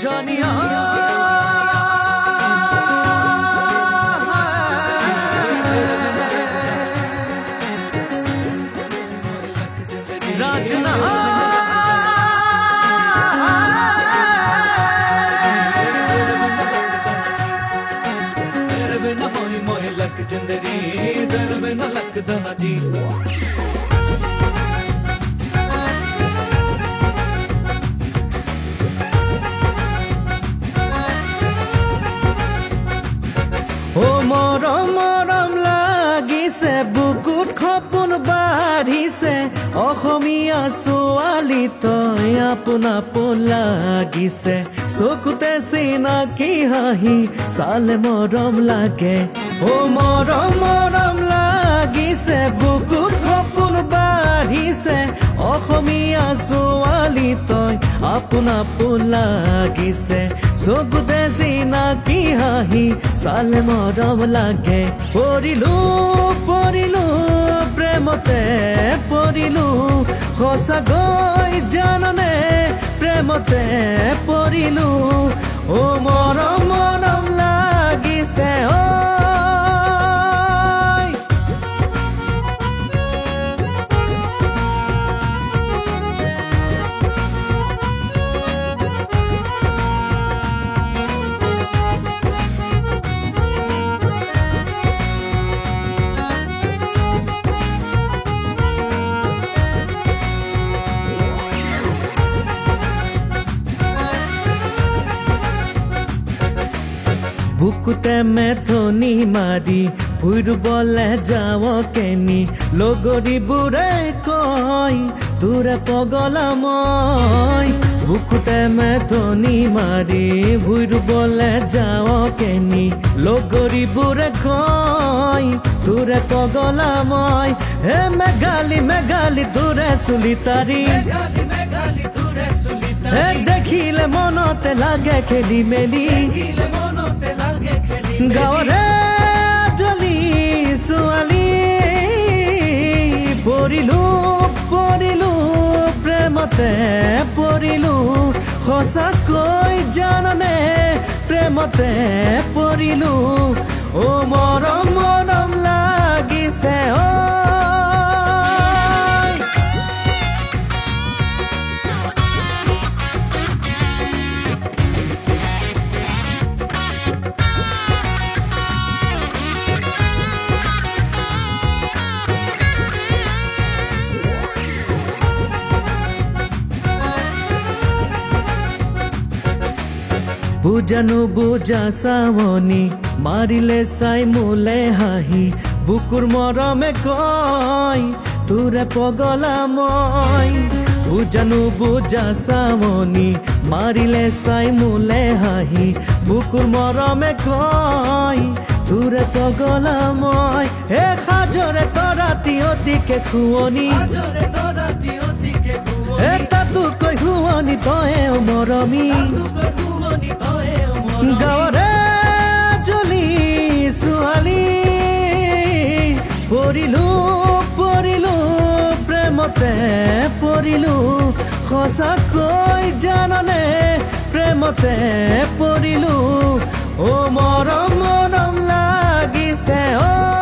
জানিয়া রাজনা लक जिंदगी दर में न लक दना जी ओ मरम मरम লাগিছে বুকুত খপন বাঢ়িছে অসমীয়া ছোৱালী তই আপোন আপোন লাগিছে চকুতে চিনাকি হাঁহি চালে মৰম লাগে ও মৰম মৰম লাগিছে বুকুত খপন বাঢ়িছে অসমীয়া ছোৱালী তই আপোন আপোন লাগিছে চকুতে চিনাকি হাঁহি চালে মৰম লাগে পৰিলো পৰিলো প্ৰেমতে পৰিলো সঁচাকৈ জাননে প্ৰেমতে পৰিলো ও মৰম মৰম লাগিছে ঐ বুকুতে মেথনি মাৰি ফুৰিবলে যাৱ কেনি লগৰীবোৰে কয় তোৰে পগলা মই বুকুতে মেথনি মাৰি ফুৰিবলে যাৱ কেনি লগৰীবোৰে কয় তোৰে পগলা মই হে মেঘালী মেঘালী তোৰে চুলি তাৰি হে দেখিলে মনতে লাগে খেলি মেলি গাঁৱৰে জলি ছোৱালী পৰিলো পৰিলো প্ৰেমতে পৰিলো সঁচাকৈ জাননে প্ৰেমতে পৰিলো ও মৰম মৰম লাগিছে ঐ বুজানো বুজা চাৱনি মাৰিলে চাই মোলে হাঁহি বুকুৰ মৰমে কয় তোৰে পগলা মই বুজানো বুজা চাৱনি মাৰিলে চাই মোলে হাঁহি বুকুৰ মৰমে কয় তোৰে পগলা মই হে সাজৰে তৰাতি অতিকে খুৱনি হে তাতোকৈ শুৱনি তই মৰমী গাঁৱৰে জলি ছোৱালী পৰিলো পৰিলো প্ৰেমতে পৰিলো সঁচাকৈ জাননে প্ৰেমতে পৰিলো ও মৰম মৰম লাগিছে ঐ